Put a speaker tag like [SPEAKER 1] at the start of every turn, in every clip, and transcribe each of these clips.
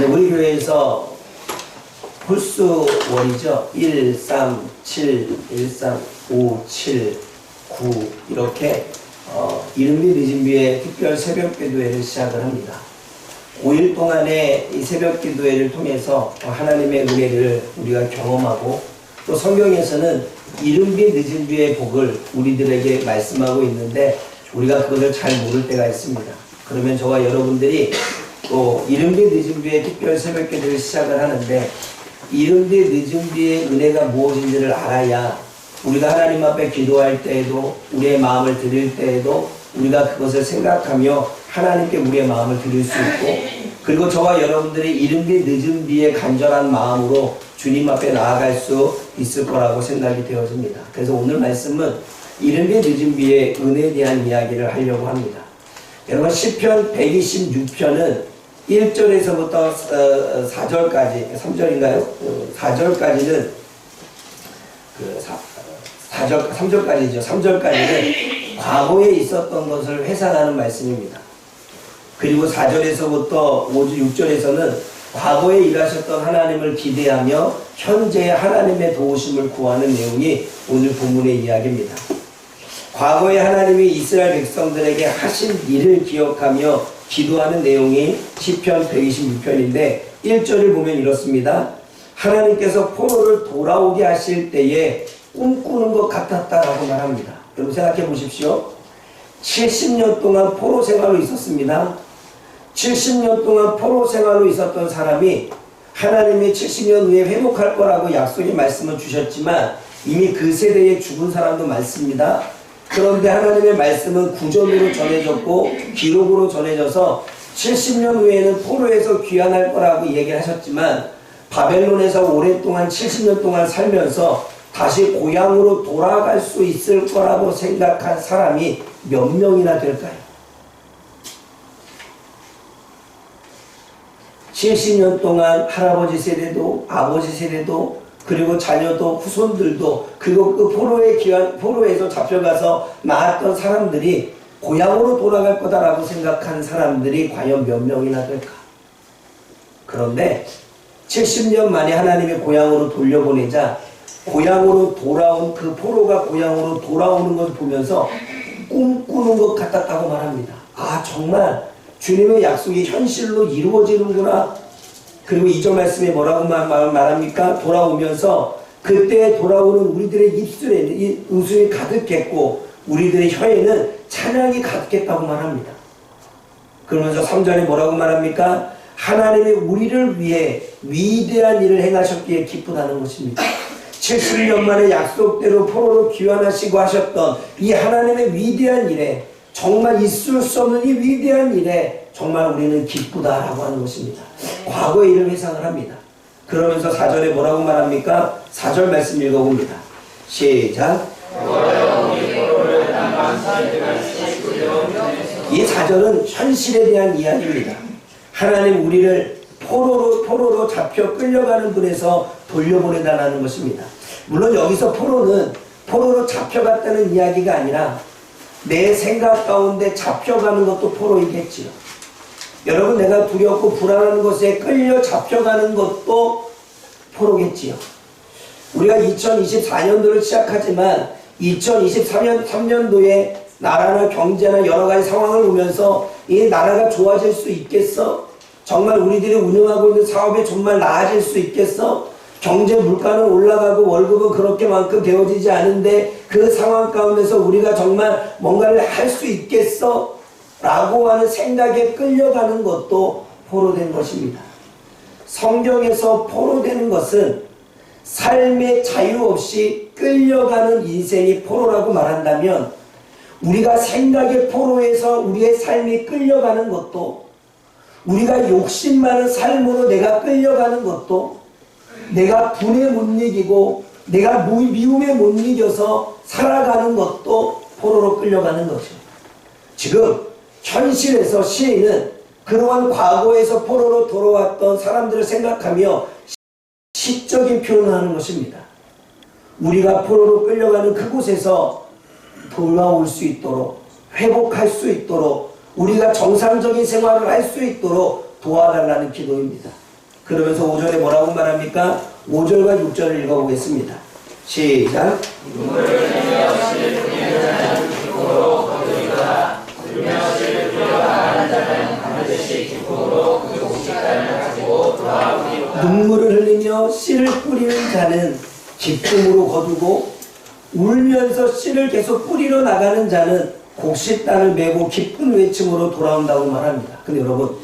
[SPEAKER 1] 우리 교회에서 홀수원이죠. 1, 3, 7, 1, 3, 5, 7, 9 이렇게 이른비 늦은비의 특별 새벽 기도회를 시작을 합니다. 5일 동안의 이 새벽 기도회를 통해서 하나님의 은혜를 우리가 경험하고 또 성경에서는 이른비 늦은비의 복을 우리들에게 말씀하고 있는데 우리가 그것을 잘 모를 때가 있습니다. 그러면 저와 여러분들이 또 이른비 늦은비의 특별 새벽 기도를 시작을 하는데 이른비 늦은비의 은혜가 무엇인지를 알아야 우리가 하나님 앞에 기도할 때에도 우리의 마음을 드릴 때에도 우리가 그것을 생각하며 하나님께 우리의 마음을 드릴 수 있고 그리고 저와 여러분들이 이른비 늦은비의 간절한 마음으로 주님 앞에 나아갈 수 있을 거라고 생각이 되어집니다. 그래서 오늘 말씀은 이른비 늦은비의 은혜에 대한 이야기를 하려고 합니다. 여러분 시편 126편은 1절에서부터 4절까지 3절인가요? 4절까지는 3절까지죠. 3절까지는 과거에 있었던 것을 회상하는 말씀입니다. 그리고 4절에서부터 6절에서는 과거에 일하셨던 하나님을 기대하며 현재 하나님의 도우심을 구하는 내용이 오늘 본문의 이야기입니다. 과거에 하나님이 이스라엘 백성들에게 하신 일을 기억하며 기도하는 내용이 시편 126편인데 1절을 보면 이렇습니다. 하나님께서 포로를 돌아오게 하실 때에 꿈꾸는 것 같았다라고 말합니다. 여러분 생각해 보십시오. 70년 동안 포로 생활로 있었습니다. 70년 동안 포로 생활로 있었던 사람이 하나님이 70년 후에 회복할 거라고 약속의 말씀을 주셨지만 이미 그 세대에 죽은 사람도 많습니다. 그런데 하나님의 말씀은 구전으로 전해졌고 기록으로 전해져서 70년 후에는 포로에서 귀환할 거라고 얘기를 하셨지만 바벨론에서 오랫동안 70년 동안 살면서 다시 고향으로 돌아갈 수 있을 거라고 생각한 사람이 몇 명이나 될까요? 70년 동안 할아버지 세대도 아버지 세대도 그리고 자녀도 후손들도 그리고 그 포로에서 잡혀가서 나왔던 사람들이 고향으로 돌아갈 거다라고 생각한 사람들이 과연 몇 명이나 될까? 그런데 70년 만에 하나님의 고향으로 돌려보내자 고향으로 돌아온 그 포로가 고향으로 돌아오는 것을 보면서 꿈꾸는 것 같았다고 말합니다. 아 정말 주님의 약속이 현실로 이루어지는구나. 그리고 2절 말씀에 뭐라고 말합니까? 돌아오면서 그때 돌아오는 우리들의 입술에는 이 웃음이 가득했고 우리들의 혀에는 찬양이 가득했다고 말합니다. 그러면서 3절에 뭐라고 말합니까? 하나님이 우리를 위해 위대한 일을 행하셨기에 기쁘다는 것입니다. 70년 만에 약속대로 포로로 귀환하시고 하셨던 이 하나님의 위대한 일에 정말 있을 수 없는 이 위대한 일에 정말 우리는 기쁘다라고 하는 것입니다. 과거의 일을 회상을 합니다. 그러면서 4절에 뭐라고 말합니까? 4절 말씀 읽어봅니다. 시작. 이 4절은 현실에 대한 이야기입니다. 하나님 우리를 포로로 잡혀 끌려가는 분에서 돌려보내달라는 것입니다. 물론 여기서 포로로 잡혀갔다는 이야기가 아니라 내 생각 가운데 잡혀가는 것도 포로이겠지요. 여러분 내가 두렵고 불안한 것에 끌려 잡혀가는 것도 포로겠지요. 우리가 2024년도를 시작하지만 2023년도에 나라나 경제나 여러 가지 상황을 보면서 이 나라가 좋아질 수 있겠어? 정말 우리들이 운영하고 있는 사업이 정말 나아질 수 있겠어? 경제 물가는 올라가고 월급은 그렇게만큼 되어지지 않은데 그 상황 가운데서 우리가 정말 뭔가를 할 수 있겠어? 라고 하는 생각에 끌려가는 것도 포로된 것입니다. 성경에서 포로되는 것은 삶의 자유 없이 끌려가는 인생이 포로라고 말한다면 우리가 생각의 포로에서 우리의 삶이 끌려가는 것도 우리가 욕심 많은 삶으로 내가 끌려가는 것도 내가 분에 못 이기고 내가 미움에 못 이겨서 살아가는 것도 포로로 끌려가는 거죠. 지금 현실에서 시인은 그러한 과거에서 포로로 돌아왔던 사람들을 생각하며 시적인 표현을 하는 것입니다. 우리가 포로로 끌려가는 그곳에서 돌아올 수 있도록 회복할 수 있도록 우리가 정상적인 생활을 할 수 있도록 도와달라는 기도입니다. 그러면서 5절에 뭐라고 말합니까? 5절과 6절을 읽어보겠습니다. 시작. 눈물을 흘리며 씨를 뿌리는 자는 기쁨으로 거두고 울면서 씨를 계속 뿌리러 나가는 자는 곡식단을 메고 기쁜 외침으로 돌아온다고 말합니다. 근데 여러분,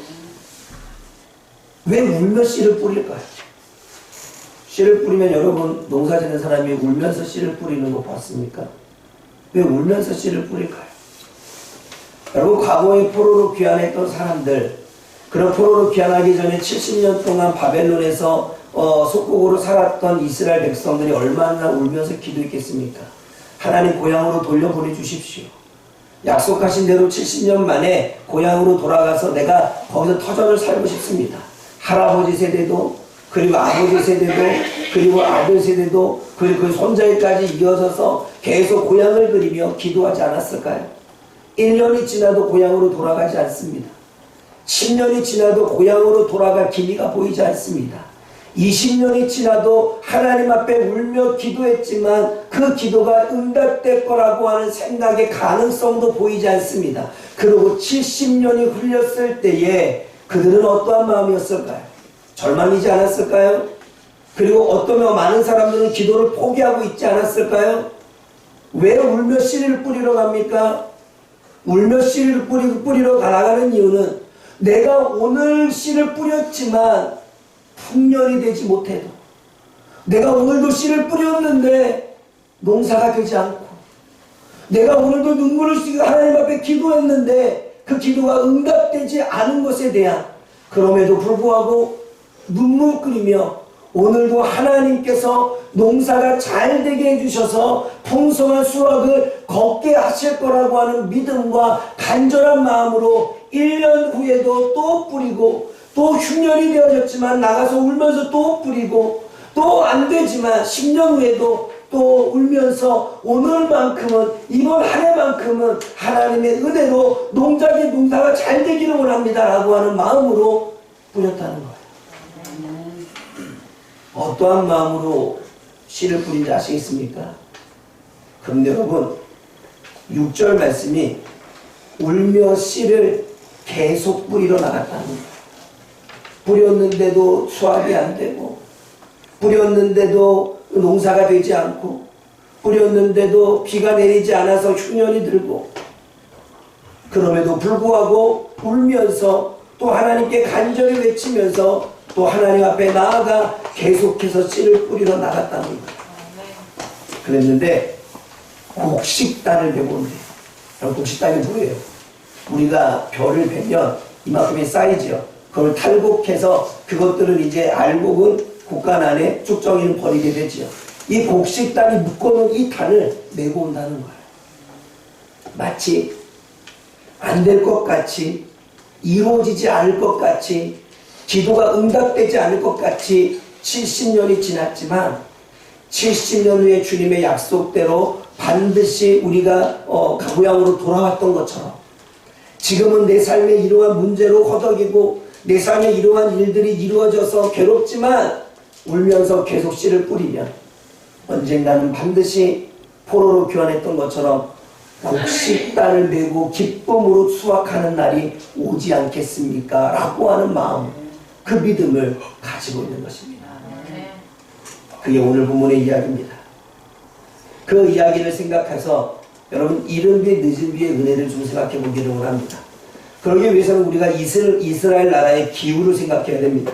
[SPEAKER 1] 왜 울며 씨를 뿌릴까요? 씨를 뿌리면 여러분, 농사 짓는 사람이 울면서 씨를 뿌리는 거 봤습니까? 왜 울면서 씨를 뿌릴까요? 여러분, 과거에 포로로 귀환했던 사람들, 그런 포로로 귀환하기 전에 70년 동안 바벨론에서 속국으로 살았던 이스라엘 백성들이 얼마나 울면서 기도했겠습니까? 하나님 고향으로 돌려보내 주십시오. 약속하신 대로 70년 만에 고향으로 돌아가서 내가 거기서 터전을 살고 싶습니다. 할아버지 세대도, 그리고 아버지 세대도, 그리고 아들 세대도, 그리고 그 손자에까지 이어져서 계속 고향을 그리며 기도하지 않았을까요? 1년이 지나도 고향으로 돌아가지 않습니다. 10년이 지나도 고향으로 돌아갈 기미가 보이지 않습니다. 20년이 지나도 하나님 앞에 울며 기도했지만 그 기도가 응답될 거라고 하는 생각의 가능성도 보이지 않습니다. 그리고 70년이 흘렸을 때에 그들은 어떠한 마음이었을까요? 절망이지 않았을까요? 그리고 어떠면 많은 사람들은 기도를 포기하고 있지 않았을까요? 왜 울며 씨를 뿌리러 갑니까? 울며 씨를 뿌리러 나가는 이유는 내가 오늘 씨를 뿌렸지만 풍년이 되지 못해도, 내가 오늘도 씨를 뿌렸는데 농사가 되지 않고, 내가 오늘도 눈물을 쓰고 하나님 앞에 기도했는데 그 기도가 응답되지 않은 것에 대한, 그럼에도 불구하고 눈물 끓이며 오늘도 하나님께서 농사가 잘 되게 해주셔서 풍성한 수확을 걷게 하실 거라고 하는 믿음과 간절한 마음으로 1년 후에도 또 뿌리고, 또 흉년이 되어졌지만 나가서 울면서 또 뿌리고, 또 안 되지만 10년 후에도 또 울면서 오늘만큼은, 이번 한 해만큼은 하나님의 은혜로 농사가 잘 되기를 원합니다 라고 하는 마음으로 뿌렸다는 거예요. 어떠한 마음으로 씨를 뿌린지 아시겠습니까? 그런데 여러분, 6절 말씀이 울며 씨를 계속 뿌리러 나갔다는 거예요. 뿌렸는데도 수확이 안 되고, 뿌렸는데도 농사가 되지 않고, 뿌렸는데도 비가 내리지 않아서 흉년이 들고, 그럼에도 불구하고 울면서 또 하나님께 간절히 외치면서 또 하나님 앞에 나아가 계속해서 씨를 뿌리러 나갔다는 거예요. 그랬는데 곡식단을 메고 온대요. 곡식단이 뭐예요? 우리가 벼를 베면 이만큼의 사이즈요. 그걸 탈곡해서 그것들을 이제 알곡은 곡간 안에 쭉정이는 버리게 되지요. 이 곡식단이 묶어놓은 이 단을 메고 온다는 거예요. 마치 안 될 것 같이, 이루어지지 않을 것 같이, 기도가 응답되지 않을 것 같이 70년이 지났지만 70년 후에 주님의 약속대로 반드시 우리가 고향으로 돌아왔던 것처럼, 지금은 내 삶에 이러한 문제로 허덕이고 내 삶에 이러한 일들이 이루어져서 괴롭지만 울면서 계속 씨를 뿌리면 언젠가는 반드시 포로로 교환했던 것처럼 곡식단을 메고 기쁨으로 수확하는 날이 오지 않겠습니까? 라고 하는 마음, 그 믿음을 가지고 있는 것입니다. 그게 오늘 본문의 이야기입니다. 그 이야기를 생각해서 여러분, 이른 비 늦은 비의 은혜를 좀 생각해 보기를 원합니다. 그러기 위해서는 우리가 이스라엘 나라의 기후를 생각해야 됩니다.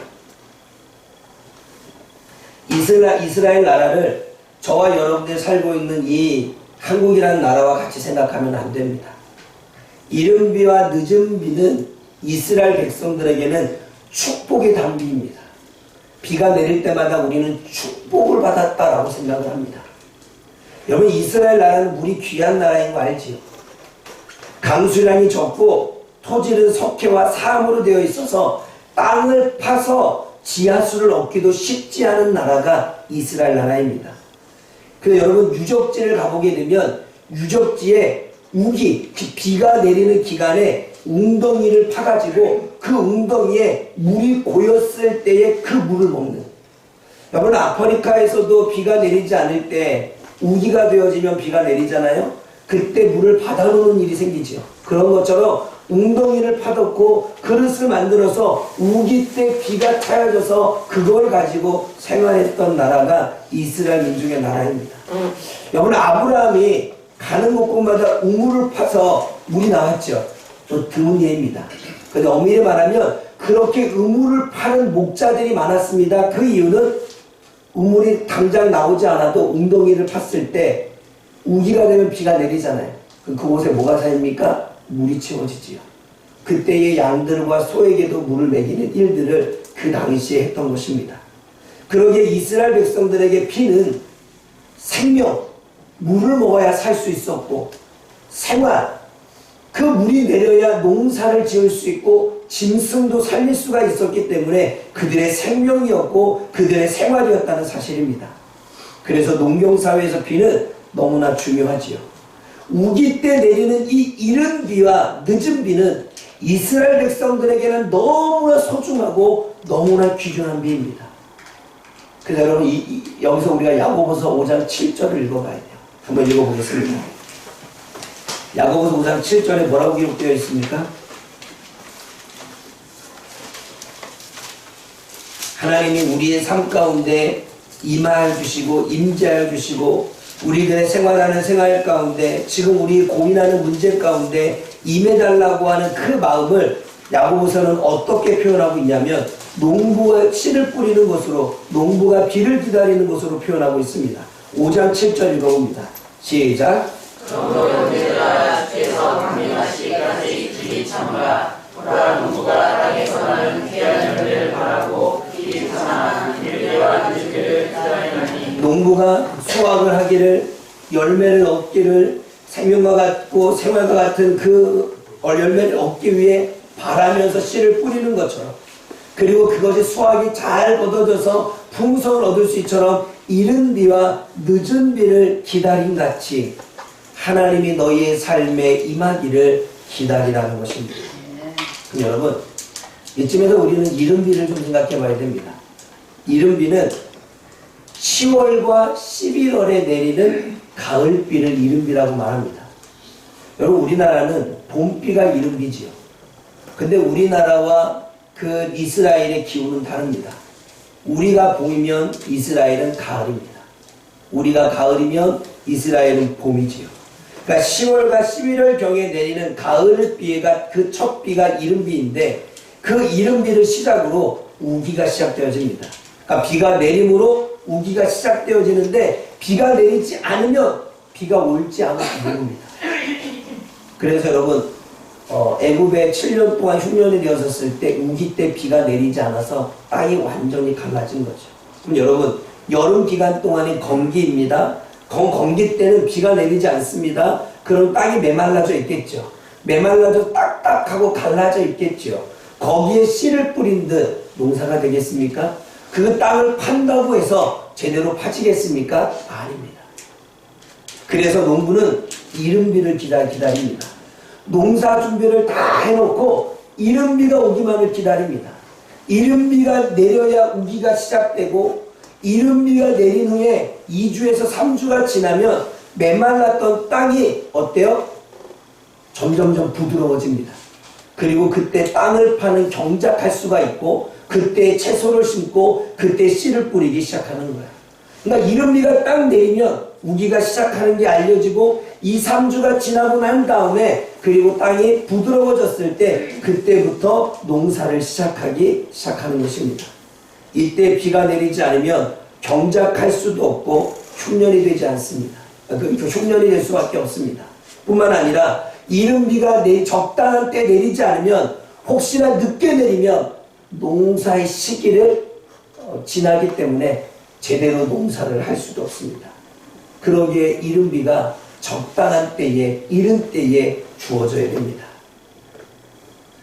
[SPEAKER 1] 이스라엘 나라를 저와 여러분들이 살고 있는 이 한국이라는 나라와 같이 생각하면 안 됩니다. 이른 비와 늦은 비는 이스라엘 백성들에게는 축복의 단비입니다. 비가 내릴 때마다 우리는 축복을 받았다라고 생각을 합니다. 여러분, 이스라엘 나라는 물이 귀한 나라인 거 알지요? 강수량이 적고 토질은 석회와 사암으로 되어 있어서 땅을 파서 지하수를 얻기도 쉽지 않은 나라가 이스라엘 나라입니다. 그래서 여러분, 유적지를 가보게 되면 유적지에 우기, 비가 내리는 기간에 웅덩이를 파가지고 그 웅덩이에 물이 고였을 때에 그 물을 먹는. 여러분, 아프리카에서도 비가 내리지 않을 때 우기가 되어지면 비가 내리잖아요. 그때 물을 받아놓는 일이 생기죠. 그런 것처럼 웅덩이를 파놓고 그릇을 만들어서 우기 때 비가 차여져서 그걸 가지고 생활했던 나라가 이스라엘 민족의 나라입니다. 여러분, 아브라함이 가는 곳곳마다 우물을 파서 물이 나왔죠. 좀 드문 예입니다. 그런데 엄밀히 말하면 그렇게 우물을 파는 목자들이 많았습니다. 그 이유는 우물이 당장 나오지 않아도 웅덩이를 팠을 때 우기가 되면 비가 내리잖아요. 그곳에 뭐가 쌓입니까? 물이 채워지지요. 그때의 양들과 소에게도 물을 먹이는 일들을 그 당시에 했던 것입니다. 그러기에 이스라엘 백성들에게 피는 생명, 물을 먹어야 살 수 있었고, 생활, 그 물이 내려야 농사를 지을 수 있고 짐승도 살릴 수가 있었기 때문에 그들의 생명이었고 그들의 생활이었다는 사실입니다. 그래서 농경사회에서 비는 너무나 중요하지요. 우기 때 내리는 이 이른 비와 늦은 비는 이스라엘 백성들에게는 너무나 소중하고 너무나 귀중한 비입니다. 그래서 여러분, 여기서 우리가 야고보서 5장 7절을 읽어봐야 돼요. 한번 읽어보겠습니다. 야고보서 5장 7절에 뭐라고 기록되어 있습니까? 하나님이 우리의 삶 가운데 임하여 주시고 임재하여 주시고 우리들의 생활하는 생활 가운데 지금 우리 고민하는 문제 가운데 임해달라고 하는 그 마음을 야고보서는 어떻게 표현하고 있냐면 농부가 씨를 뿌리는 것으로, 농부가 비를 기다리는 것으로 표현하고 있습니다. 5장 7절 읽어봅니다. 시작.
[SPEAKER 2] 정도용들아 주께서 강림하시기까지 주의 참으라. 보라, 농부가 땅에서 나는 귀한 열매를 바라고 이 상한 일개와 늦게를 기다리나니.
[SPEAKER 1] 농부가 수확을 하기를, 열매를 얻기를, 생명과 같고 생활과 같은 그 열매를 얻기 위해 바라면서 씨를 뿌리는 것처럼, 그리고 그것이 수확이 잘 얻어져서 풍성을 얻을 수 있처럼 이른 비와 늦은 비를 기다린 같이 하나님이 너희의 삶에 임하기를 기다리라는 것입니다. 그럼 여러분, 이쯤에서 우리는 이른 비를 좀 생각해 봐야 됩니다. 이른 비는 10월과 11월에 내리는 가을비를 이른 비라고 말합니다. 여러분, 우리나라는 봄비가 이른 비지요. 근데 우리나라와 그 이스라엘의 기후는 다릅니다. 우리가 봄이면 이스라엘은 가을입니다. 우리가 가을이면 이스라엘은 봄이지요. 그러니까 10월과 11월 경에 내리는 가을비가 그 첫 비가 이른비인데 그 이른비를 시작으로 우기가 시작되어집니다. 그러니까 비가 내림으로 우기가 시작되어지는데 비가 내리지 않으면 비가 올지 안 올지 모릅니다. 그래서 여러분, 애굽에 7년 동안 흉년이 되었을 때 우기 때 비가 내리지 않아서 땅이 완전히 갈라진 거죠. 그럼 여러분, 여름 기간 동안인 건기입니다. 건기 때는 비가 내리지 않습니다. 그럼 땅이 메말라져 있겠죠. 메말라져 딱딱하고 갈라져 있겠죠. 거기에 씨를 뿌린 듯 농사가 되겠습니까? 그 땅을 판다고 해서 제대로 파지겠습니까? 아닙니다. 그래서 농부는 이른비를 기다립니다. 농사 준비를 다 해놓고 이른비가 오기만을 기다립니다. 이른비가 내려야 우기가 시작되고 이른비가 내린 후에 2주에서 3주가 지나면 메말랐던 땅이 어때요? 점점점 부드러워집니다. 그리고 그때 땅을 파는 경작할 수가 있고 그때 채소를 심고 그때 씨를 뿌리기 시작하는 거예요. 그러니까 이른비가 딱 내리면 우기가 시작하는 게 알려지고 2, 3주가 지나고 난 다음에 그리고 땅이 부드러워졌을 때 그때부터 농사를 시작하는 것입니다. 이때 비가 내리지 않으면 경작할 수도 없고 흉년이 되지 않습니다. 흉년이 될 수밖에 없습니다. 뿐만 아니라 이른 비가 적당한 때 내리지 않으면 혹시나 늦게 내리면 농사의 시기를 지나기 때문에 제대로 농사를 할 수도 없습니다. 그러기에 이른 비가 적당한 때에 이른 때에 주어져야 됩니다.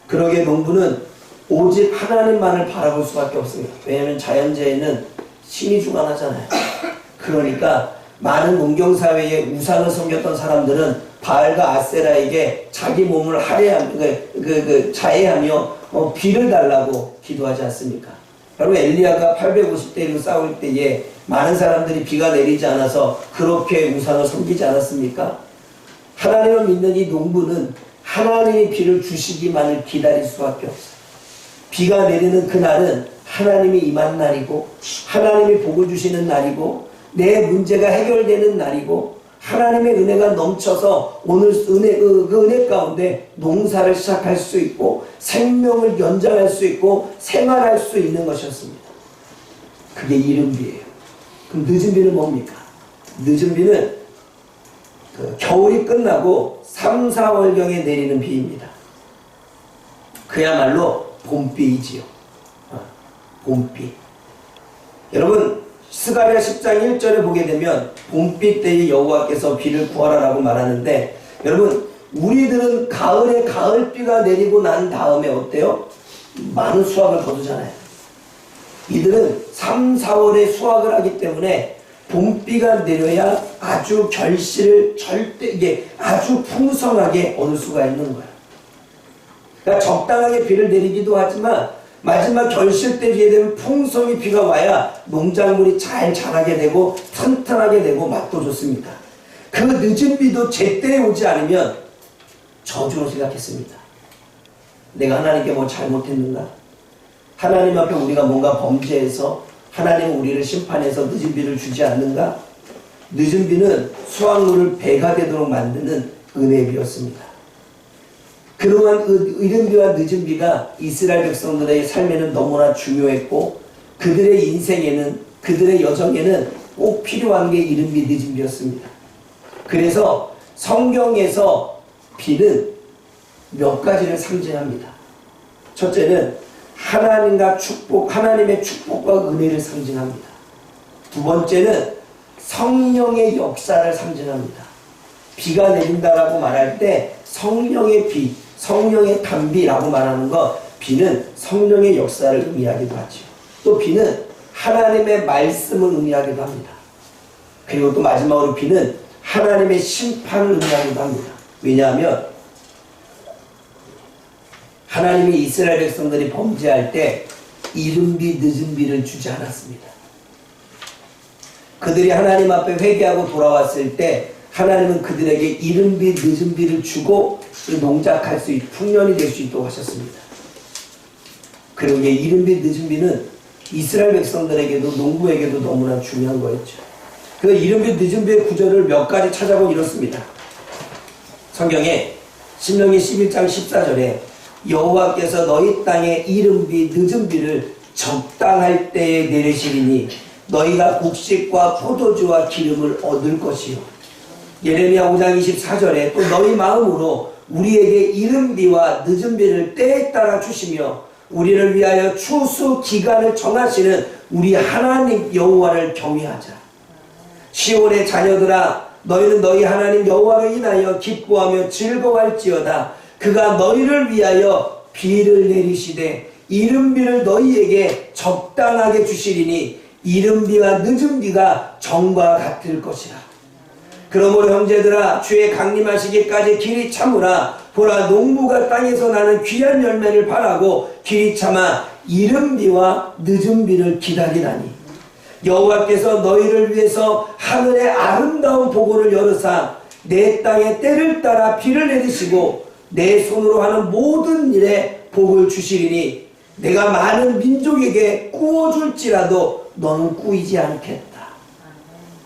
[SPEAKER 1] 그러기에 농부는 오직 하나님만을 바라볼 수밖에 없습니다. 왜냐하면 자연재해는 신이 주관하잖아요. 그러니까 많은 농경사회에 우상을 섬겼던 사람들은 바알과 아세라에게 자기 몸을 자해하며 비를 달라고 기도하지 않습니까? 여러분 엘리야가 850대로 싸울 때에 많은 사람들이 비가 내리지 않아서 그렇게 우상을 섬기지 않았습니까? 하나님을 믿는 이 농부는 하나님이 비를 주시기만을 기다릴 수밖에 없어요. 비가 내리는 그날은 하나님이 임한 날이고 하나님이 복을 주시는 날이고 내 문제가 해결되는 날이고 하나님의 은혜가 넘쳐서 오늘 그 은혜 가운데 농사를 시작할 수 있고 생명을 연장할 수 있고 생활할 수 있는 것이었습니다. 그게 이른 비예요. 그럼 늦은 비는 뭡니까? 늦은 비는 겨울이 끝나고 3, 4월경에 내리는 비입니다. 그야말로 봄비이지요. 봄비. 여러분 스가랴 10장 1절에 보게 되면 봄비 때에 여호와께서 비를 구하라라고 말하는데, 여러분 우리들은 가을에 가을비가 내리고 난 다음에 어때요? 많은 수확을 거두잖아요. 이들은 3, 4월에 수확을 하기 때문에 봄비가 내려야 아주 결실을 이게 아주 풍성하게 얻을 수가 있는 거예요. 그러니까 적당하게 비를 내리기도 하지만 마지막 결실 때에 되면 풍성히 비가 와야 농작물이 잘 자라게 되고 튼튼하게 되고 맛도 좋습니다. 그 늦은 비도 제때에 오지 않으면 저주로 생각했습니다. 내가 하나님께 뭐 잘못했는가? 하나님 앞에 우리가 뭔가 범죄해서 하나님은 우리를 심판해서 늦은 비를 주지 않는가? 늦은 비는 수확물을 배가 되도록 만드는 은혜의 비였습니다. 그동안 이른 비와 늦은 비가 이스라엘 백성들의 삶에는 너무나 중요했고 그들의 인생에는, 그들의 여정에는 꼭 필요한 게 이른 비, 늦은 비였습니다. 그래서 성경에서 비는 몇 가지를 상징합니다. 첫째는 하나님의 축복과 은혜를 상징합니다. 두 번째는 성령의 역사를 상징합니다. 비가 내린다라고 말할 때 성령의 비, 성령의 단비라고 말하는 것, 비는 성령의 역사를 의미하기도 하죠. 또 비는 하나님의 말씀을 의미하기도 합니다. 그리고 또 마지막으로 비는 하나님의 심판을 의미하기도 합니다. 왜냐하면 하나님이 이스라엘 백성들이 범죄할 때 이른 비, 늦은 비를 주지 않았습니다. 그들이 하나님 앞에 회개하고 돌아왔을 때 하나님은 그들에게 이른 비, 늦은 비를 주고 농작할 수 있도록 풍년이 될 수 있도록 하셨습니다. 그리고 이 이른 비, 늦은 비는 이스라엘 백성들에게도 농부에게도 너무나 중요한 거였죠. 그 이른 비, 늦은 비의 구절을 몇 가지 찾아보면 이렇습니다. 성경에 신명기 11장 14절에 여호와께서 너희 땅에 이른 비, 늦은 비를 적당할 때에 내리시리니 너희가 곡식과 포도주와 기름을 얻을 것이요. 예레미야 5장 24절에 또 너희 마음으로 우리에게 이른 비와 늦은 비를 때에 따라 주시며 우리를 위하여 추수 기간을 정하시는 우리 하나님 여호와를 경외하자. 시온의 자녀들아, 너희는 너희 하나님 여호와를 인하여 기뻐하며 즐거워할지어다. 그가 너희를 위하여 비를 내리시되 이른 비를 너희에게 적당하게 주시리니 이른 비와 늦은 비가 정과 같을 것이라. 그러므로 형제들아, 주의 강림하시기까지 길이 참으라. 보라, 농부가 땅에서 나는 귀한 열매를 바라고 길이 참아 이른 비와 늦은 비를 기다리나니 여호와께서 너희를 위해서 하늘의 아름다운 보고를 열으사 내 땅에 때를 따라 비를 내리시고 내 손으로 하는 모든 일에 복을 주시리니 내가 많은 민족에게 꾸어줄지라도 너는 꾸이지 않겠다.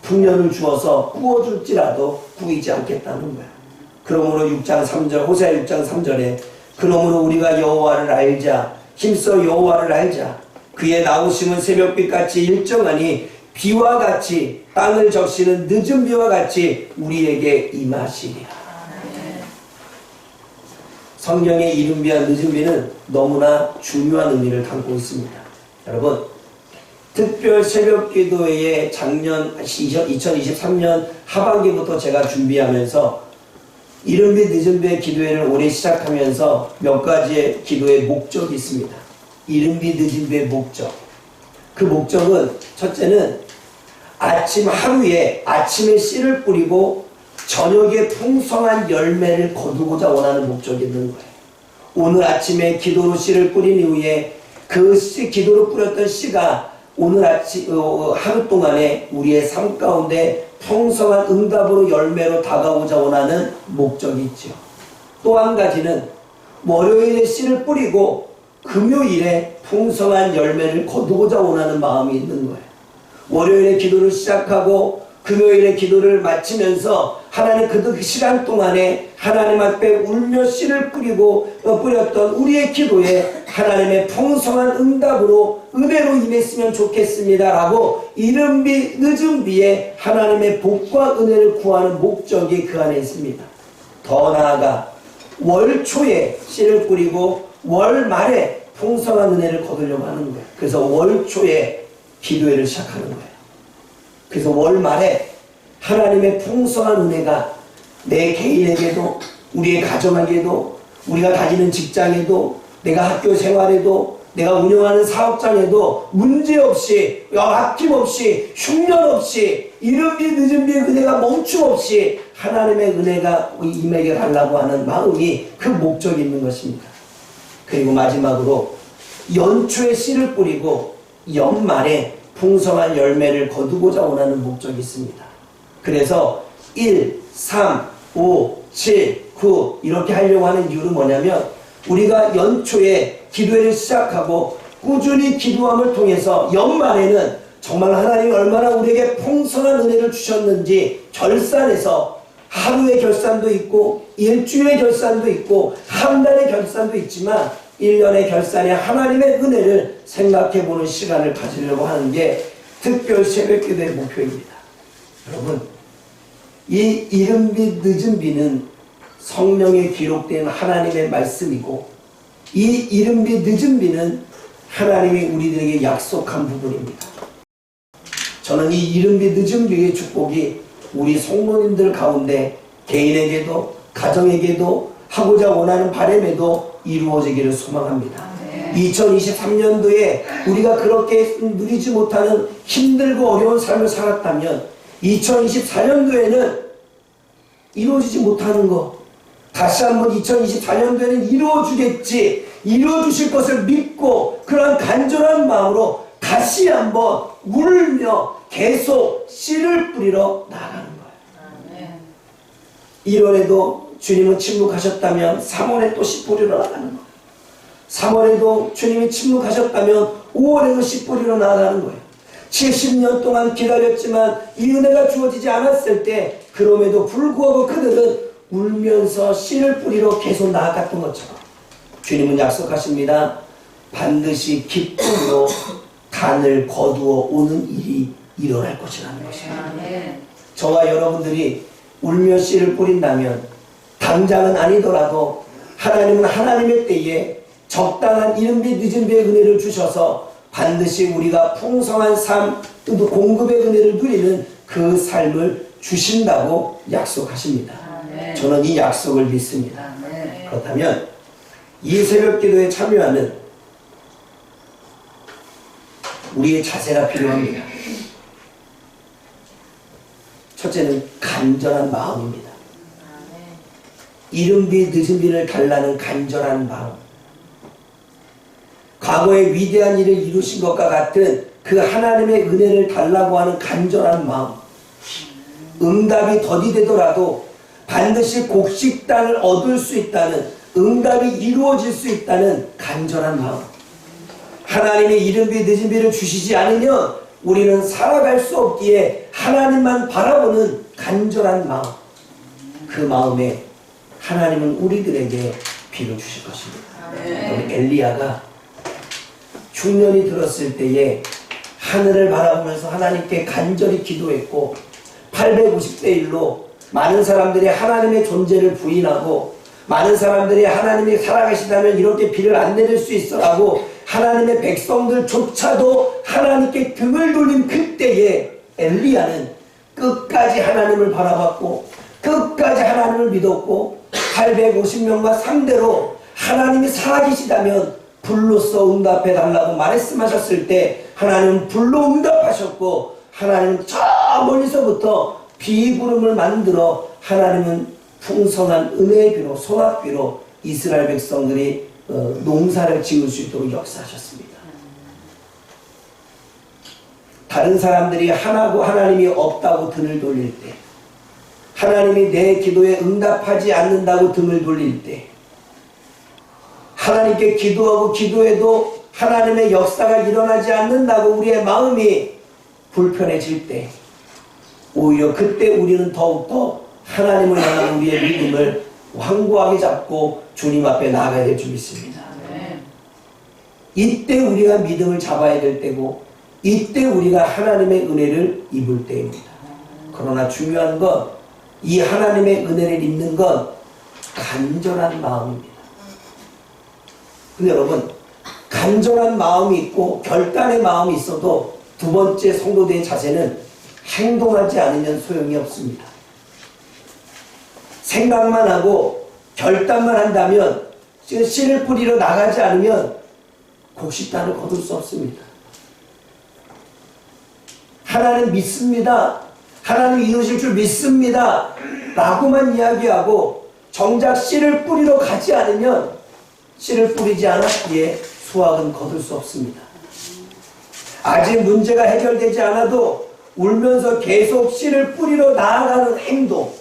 [SPEAKER 1] 풍년을 주어서 꾸어줄지라도 꾸이지 않겠다는 거야. 그러므로 6장 3절, 호세아 6장 3절에 그러므로 우리가 여호와를 알자, 힘써 여호와를 알자. 그의 나오심은 새벽빛같이 일정하니 비와 같이 땅을 적시는 늦은 비와 같이 우리에게 임하시리라. 성경의 이른 비와 늦은 비는 너무나 중요한 의미를 담고 있습니다. 여러분, 특별 새벽 기도회에 작년 2023년 하반기부터 제가 준비하면서 이른 비 늦은 비의 기도회를 올해 시작하면서 몇 가지의 기도의 목적이 있습니다. 이른 비 늦은 비의 목적. 그 목적은 첫째는 하루에 아침에 씨를 뿌리고 저녁에 풍성한 열매를 거두고자 원하는 목적이 있는 거예요. 오늘 아침에 기도로 씨를 뿌린 이후에 그 기도로 뿌렸던 씨가 오늘 아침 하루 동안에 우리의 삶 가운데 풍성한 응답으로 열매로 다가오자 원하는 목적이 있죠. 또 한 가지는 월요일에 씨를 뿌리고 금요일에 풍성한 열매를 거두고자 원하는 마음이 있는 거예요. 월요일에 기도를 시작하고 금요일에 기도를 마치면서 하나님 그 시간 동안에 하나님 앞에 울며 씨를 뿌렸던 우리의 기도에 하나님의 풍성한 응답으로 은혜로 임했으면 좋겠습니다 라고 이른 비 늦은 비에 하나님의 복과 은혜를 구하는 목적이 그 안에 있습니다. 더 나아가 월 초에 씨를 뿌리고 월 말에 풍성한 은혜를 거두려고 하는 거예요. 그래서 월 초에 기도회를 시작하는 거예요. 그래서 월 말에 하나님의 풍성한 은혜가 내 개인에게도 우리의 가정에게도 우리가 다니는 직장에도 내가 학교 생활에도 내가 운영하는 사업장에도 문제없이 아낌없이 흉년 없이 이른 비 늦은 비의 은혜가 멈춤없이 하나님의 은혜가 임하게 달라고 하는 마음이 그 목적이 있는 것입니다. 그리고 마지막으로 연초에 씨를 뿌리고 연말에 풍성한 열매를 거두고자 원하는 목적이 있습니다. 그래서 1, 3, 5, 7, 9 이렇게 하려고 하는 이유는 뭐냐면 우리가 연초에 기도회를 시작하고 꾸준히 기도함을 통해서 연말에는 정말 하나님이 얼마나 우리에게 풍성한 은혜를 주셨는지 결산해서 하루의 결산도 있고 일주일의 결산도 있고 한 달의 결산도 있지만 1년의 결산에 하나님의 은혜를 생각해보는 시간을 가지려고 하는 게 특별 새벽기도의 목표입니다. 여러분, 이 이른 비 늦은 비는 성령에 기록된 하나님의 말씀이고 이 이른 비 늦은 비는 하나님이 우리들에게 약속한 부분입니다. 저는 이 이른 비 늦은 비의 축복이 우리 성도님들 가운데 개인에게도 가정에게도 하고자 원하는 바람에도 이루어지기를 소망합니다. 2023년도에 우리가 그렇게 누리지 못하는 힘들고 어려운 삶을 살았다면 2024년도에는 이루어지지 못하는 것 다시 한번 2024년도에는 이루어주겠지 이루어주실 것을 믿고 그런 간절한 마음으로 다시 한번 울며 계속 씨를 뿌리러 나가는 거예요. 1월에도 주님은 침묵하셨다면 3월에 또 씨 뿌리러 나가는 거예요. 3월에도 주님이 침묵하셨다면 5월에도 씨 뿌리러 나가는 거예요. 70년 동안 기다렸지만 이 은혜가 주어지지 않았을 때 그럼에도 불구하고 그들은 울면서 씨를 뿌리러 계속 나아갔던 것처럼 주님은 약속하십니다. 반드시 기쁨으로 단을 거두어 오는 일이 일어날 것이라는 것입니다. 저와 여러분들이 울며 씨를 뿌린다면 당장은 아니더라도 하나님은 하나님의 때에 적당한 이른 비 늦은 비의 은혜를 주셔서 반드시 우리가 풍성한 삶 또 공급의 은혜를 누리는 그 삶을 주신다고 약속하십니다. 저는 이 약속을 믿습니다. 그렇다면 이 새벽기도에 참여하는 우리의 자세가 필요합니다. 첫째는 간절한 마음입니다. 이른 비 늦은 비를 달라는 간절한 마음. 과거에 위대한 일을 이루신 것과 같은 그 하나님의 은혜를 달라고 하는 간절한 마음. 응답이 더디되더라도 반드시 곡식단을 얻을 수 있다는 응답이 이루어질 수 있다는 간절한 마음. 하나님의 이른 비 늦은 비를 주시지 않으면 우리는 살아갈 수 없기에 하나님만 바라보는 간절한 마음. 그 마음에 하나님은 우리들에게 비를 주실 것입니다. 엘리야가 중년이 들었을 때에 하늘을 바라보면서 하나님께 간절히 기도했고 850대 1로 많은 사람들이 하나님의 존재를 부인하고 많은 사람들이 하나님이 살아계시다면 이렇게 비를 안 내릴 수 있어라고 하나님의 백성들조차도 하나님께 등을 돌린 그때에 엘리야는 끝까지 하나님을 바라봤고 끝까지 하나님을 믿었고 850명과 상대로 하나님이 살아계시다면 불로써 응답해 달라고 말씀하셨을 때 하나님은 불로 응답하셨고 하나님은 저 멀리서부터 비구름을 만들어 하나님은 풍성한 은혜의 비로 소낙비로 이스라엘 백성들이 농사를 지을 수 있도록 역사하셨습니다. 다른 사람들이 하나님이 없다고 등을 돌릴 때, 하나님이 내 기도에 응답하지 않는다고 등을 돌릴 때, 하나님께 기도하고 기도해도 하나님의 역사가 일어나지 않는다고 우리의 마음이 불편해질 때, 오히려 그때 우리는 더욱더 하나님을 향한 우리의 믿음을 확고하게 잡고 주님 앞에 나아가야 될 줄 믿습니다. 이때 우리가 믿음을 잡아야 될 때고, 이때 우리가 하나님의 은혜를 입을 때입니다. 그러나 중요한 건, 이 하나님의 은혜를 입는 건 간절한 마음입니다. 근데 여러분, 간절한 마음이 있고 결단의 마음이 있어도 두 번째 성도들의 자세는 행동하지 않으면 소용이 없습니다. 생각만 하고 결단만 한다면, 씨를 뿌리러 나가지 않으면 곡식단을 거둘 수 없습니다. 하나님 믿습니다, 하나님 이루실 줄 믿습니다 라고만 이야기하고 정작 씨를 뿌리러 가지 않으면, 씨를 뿌리지 않았기에 수확은 거둘 수 없습니다. 아직 문제가 해결되지 않아도 울면서 계속 씨를 뿌리러 나아가는 행동,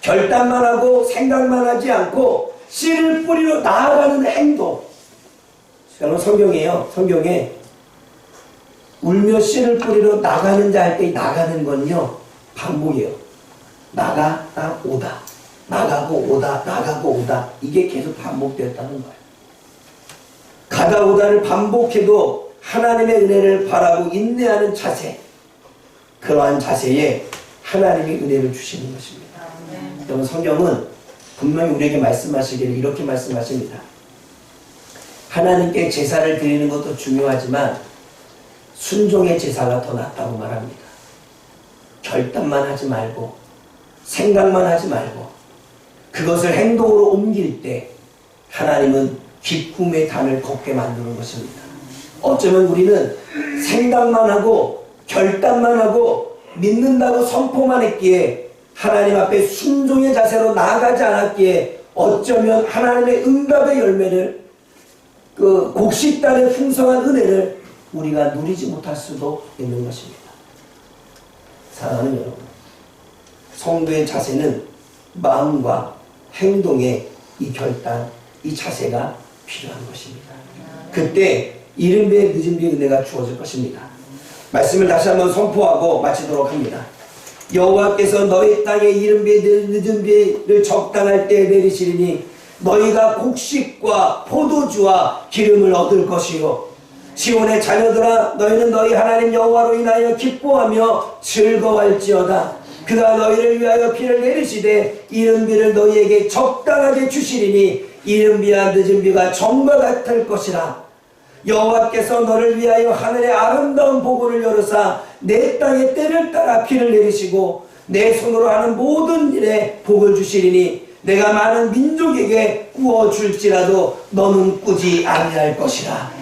[SPEAKER 1] 결단만 하고 생각만 하지 않고 씨를 뿌리러 나아가는 행동. 여러분, 성경에 울며 씨를 뿌리러 나가는 자 할 때 나가는 건요, 반복이에요. 나가다 오다, 나가고 오다, 나가고 오다. 이게 계속 반복되었다는 거예요. 가다 오다를 반복해도 하나님의 은혜를 바라고 인내하는 자세, 그러한 자세에 하나님의 은혜를 주시는 것입니다. 여러분, 성경은 분명히 우리에게 말씀하시기를 이렇게 말씀하십니다. 하나님께 제사를 드리는 것도 중요하지만 순종의 제사가 더 낫다고 말합니다. 결단만 하지 말고 생각만 하지 말고 그것을 행동으로 옮길 때 하나님은 기쁨의 단을 걷게 만드는 것입니다. 어쩌면 우리는 생각만 하고 결단만 하고 믿는다고 선포만 했기에 하나님 앞에 순종의 자세로 나아가지 않았기에 어쩌면 하나님의 응답의 열매를, 그 곡식단의 풍성한 은혜를 우리가 누리지 못할 수도 있는 것입니다. 사랑하는 여러분, 성도의 자세는 마음과 행동의 이 결단, 이 자세가 필요한 것입니다. 그때 이른 비에 늦은 비의 은혜가 주어질 것입니다. 말씀을 다시 한번 선포하고 마치도록 합니다. 여호와께서 너희 땅에 이른 비에 늦은 비를 적당할 때에 내리시리니 너희가 곡식과 포도주와 기름을 얻을 것이요, 시온의 자녀들아, 너희는 너희 하나님 여호와로 인하여 기뻐하며 즐거워할지어다. 그가 너희를 위하여 비를 내리시되 이른 비를 너희에게 적당하게 주시리니 이른 비와 늦은 비가 정과 같을 것이라. 여호와께서 너를 위하여 하늘의 아름다운 보고를 열으사 내 땅의 때를 따라 비를 내리시고 내 손으로 하는 모든 일에 복을 주시리니 내가 많은 민족에게 꾸어 줄지라도 너는 꾸지 아니할 것이라.